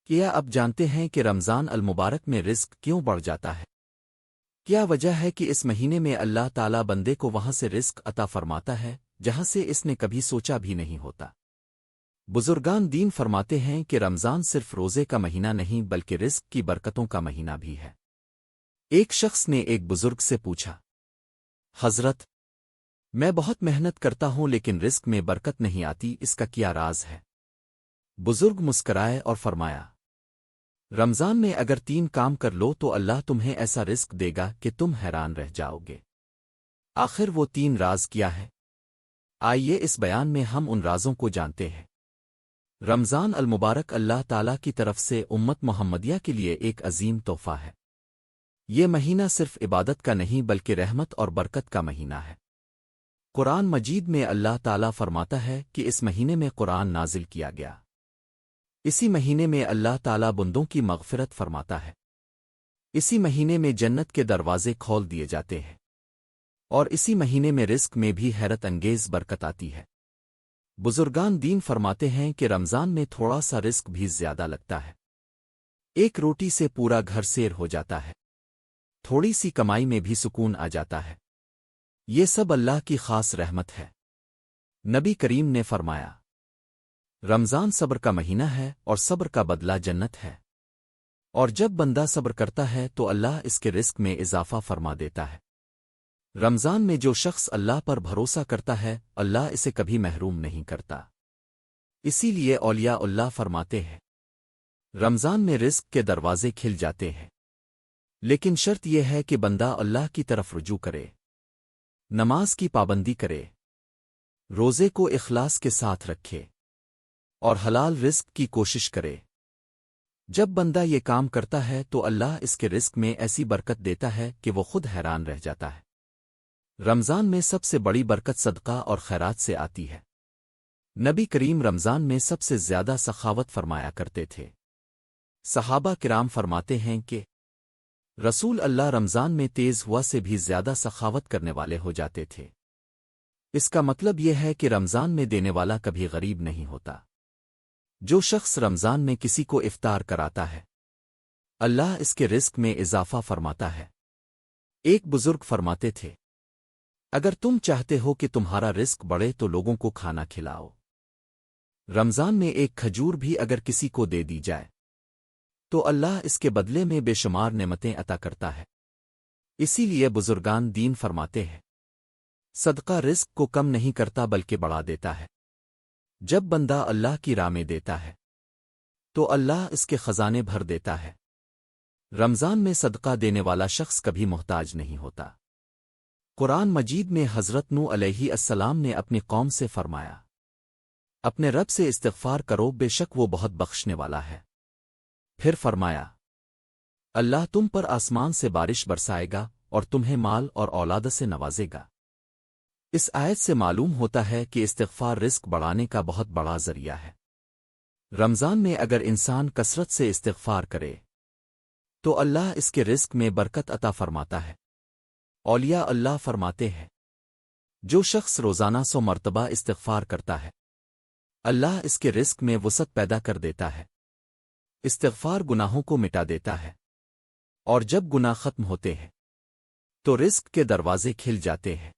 کیا اب جانتے ہیں کہ رمضان المبارک میں رزق کیوں بڑھ جاتا ہے؟ کیا وجہ ہے کہ اس مہینے میں اللہ تعالیٰ بندے کو وہاں سے رزق عطا فرماتا ہے جہاں سے اس نے کبھی سوچا بھی نہیں ہوتا؟ بزرگان دین فرماتے ہیں کہ رمضان صرف روزے کا مہینہ نہیں بلکہ رزق کی برکتوں کا مہینہ بھی ہے۔ ایک شخص نے ایک بزرگ سے پوچھا، حضرت، میں بہت محنت کرتا ہوں لیکن رزق میں برکت نہیں آتی، اس کا کیا راز ہے؟ بزرگ مسکرائے اور فرمایا، رمضان میں اگر 3 کام کر لو تو اللہ تمہیں ایسا رزق دے گا کہ تم حیران رہ جاؤ گے۔ آخر وہ 3 راز کیا ہے؟ آئیے اس بیان میں ہم ان رازوں کو جانتے ہیں۔ رمضان المبارک اللہ تعالیٰ کی طرف سے امت محمدیہ کے لیے ایک عظیم تحفہ ہے۔ یہ مہینہ صرف عبادت کا نہیں بلکہ رحمت اور برکت کا مہینہ ہے۔ قرآن مجید میں اللہ تعالیٰ فرماتا ہے کہ اس مہینے میں قرآن نازل کیا گیا۔ اسی مہینے میں اللہ تعالیٰ بندوں کی مغفرت فرماتا ہے۔ اسی مہینے میں جنت کے دروازے کھول دیے جاتے ہیں، اور اسی مہینے میں رزق میں بھی حیرت انگیز برکت آتی ہے۔ بزرگان دین فرماتے ہیں کہ رمضان میں تھوڑا سا رزق بھی زیادہ لگتا ہے۔ ایک روٹی سے پورا گھر سیر ہو جاتا ہے، تھوڑی سی کمائی میں بھی سکون آ جاتا ہے۔ یہ سب اللہ کی خاص رحمت ہے۔ نبی کریم نے فرمایا، رمضان صبر کا مہینہ ہے اور صبر کا بدلہ جنت ہے، اور جب بندہ صبر کرتا ہے تو اللہ اس کے رزق میں اضافہ فرما دیتا ہے۔ رمضان میں جو شخص اللہ پر بھروسہ کرتا ہے اللہ اسے کبھی محروم نہیں کرتا۔ اسی لیے اولیاء اللہ فرماتے ہیں، رمضان میں رزق کے دروازے کھل جاتے ہیں، لیکن شرط یہ ہے کہ بندہ اللہ کی طرف رجوع کرے، نماز کی پابندی کرے، روزے کو اخلاص کے ساتھ رکھے، اور حلال رزق کی کوشش کرے۔ جب بندہ یہ کام کرتا ہے تو اللہ اس کے رزق میں ایسی برکت دیتا ہے کہ وہ خود حیران رہ جاتا ہے۔ رمضان میں سب سے بڑی برکت صدقہ اور خیرات سے آتی ہے۔ نبی کریم رمضان میں سب سے زیادہ سخاوت فرمایا کرتے تھے۔ صحابہ کرام فرماتے ہیں کہ رسول اللہ رمضان میں تیز ہوا سے بھی زیادہ سخاوت کرنے والے ہو جاتے تھے۔ اس کا مطلب یہ ہے کہ رمضان میں دینے والا کبھی غریب نہیں ہوتا۔ جو شخص رمضان میں کسی کو افطار کراتا ہے اللہ اس کے رزق میں اضافہ فرماتا ہے۔ ایک بزرگ فرماتے تھے، اگر تم چاہتے ہو کہ تمہارا رزق بڑھے تو لوگوں کو کھانا کھلاؤ۔ رمضان میں ایک کھجور بھی اگر کسی کو دے دی جائے تو اللہ اس کے بدلے میں بے شمار نعمتیں عطا کرتا ہے۔ اسی لیے بزرگان دین فرماتے ہیں، صدقہ رزق کو کم نہیں کرتا بلکہ بڑھا دیتا ہے۔ جب بندہ اللہ کی راہ میں دیتا ہے تو اللہ اس کے خزانے بھر دیتا ہے۔ رمضان میں صدقہ دینے والا شخص کبھی محتاج نہیں ہوتا۔ قرآن مجید میں حضرت نوح علیہ السلام نے اپنی قوم سے فرمایا، اپنے رب سے استغفار کرو، بے شک وہ بہت بخشنے والا ہے۔ پھر فرمایا، اللہ تم پر آسمان سے بارش برسائے گا اور تمہیں مال اور اولاد سے نوازے گا۔ اس آیت سے معلوم ہوتا ہے کہ استغفار رزق بڑھانے کا بہت بڑا ذریعہ ہے۔ رمضان میں اگر انسان کثرت سے استغفار کرے تو اللہ اس کے رزق میں برکت عطا فرماتا ہے۔ اولیاء اللہ فرماتے ہیں، جو شخص روزانہ 100 مرتبہ استغفار کرتا ہے اللہ اس کے رزق میں وسعت پیدا کر دیتا ہے۔ استغفار گناہوں کو مٹا دیتا ہے، اور جب گناہ ختم ہوتے ہیں تو رزق کے دروازے کھل جاتے ہیں۔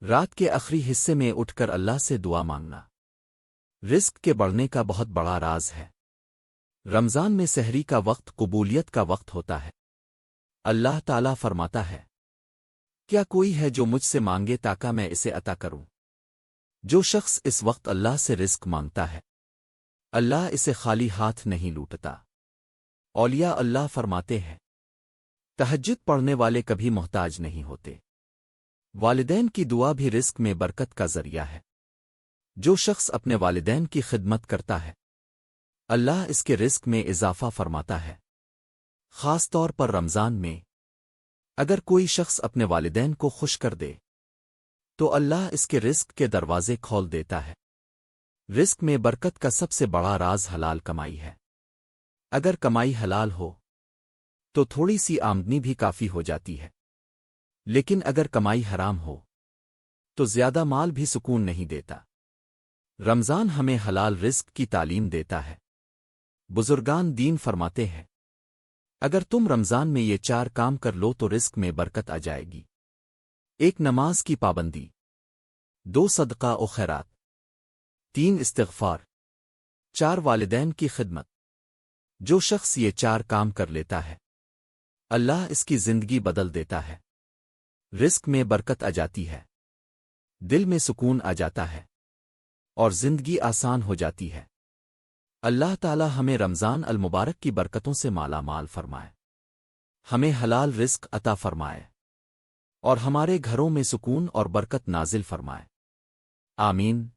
رات کے آخری حصے میں اٹھ کر اللہ سے دعا مانگنا رزق کے بڑھنے کا بہت بڑا راز ہے۔ رمضان میں سحری کا وقت قبولیت کا وقت ہوتا ہے۔ اللہ تعالیٰ فرماتا ہے، کیا کوئی ہے جو مجھ سے مانگے تاکہ میں اسے عطا کروں؟ جو شخص اس وقت اللہ سے رزق مانگتا ہے اللہ اسے خالی ہاتھ نہیں لوٹتا۔ اولیاء اللہ فرماتے ہیں، تہجد پڑھنے والے کبھی محتاج نہیں ہوتے۔ والدین کی دعا بھی رزق میں برکت کا ذریعہ ہے۔ جو شخص اپنے والدین کی خدمت کرتا ہے اللہ اس کے رزق میں اضافہ فرماتا ہے۔ خاص طور پر رمضان میں اگر کوئی شخص اپنے والدین کو خوش کر دے تو اللہ اس کے رزق کے دروازے کھول دیتا ہے۔ رزق میں برکت کا سب سے بڑا راز حلال کمائی ہے۔ اگر کمائی حلال ہو تو تھوڑی سی آمدنی بھی کافی ہو جاتی ہے، لیکن اگر کمائی حرام ہو تو زیادہ مال بھی سکون نہیں دیتا۔ رمضان ہمیں حلال رزق کی تعلیم دیتا ہے۔ بزرگان دین فرماتے ہیں اگر تم رمضان میں یہ 4 کام کر لو تو رزق میں برکت آ جائے گی: 1 نماز کی پابندی، 2 صدقہ و خیرات، 3 استغفار، 4 والدین کی خدمت۔ جو شخص یہ 4 کام کر لیتا ہے اللہ اس کی زندگی بدل دیتا ہے، رزق میں برکت آ جاتی ہے، دل میں سکون آ جاتا ہے اور زندگی آسان ہو جاتی ہے۔ اللہ تعالی ہمیں رمضان المبارک کی برکتوں سے مالا مال فرمائے، ہمیں حلال رزق عطا فرمائے اور ہمارے گھروں میں سکون اور برکت نازل فرمائے۔ آمین۔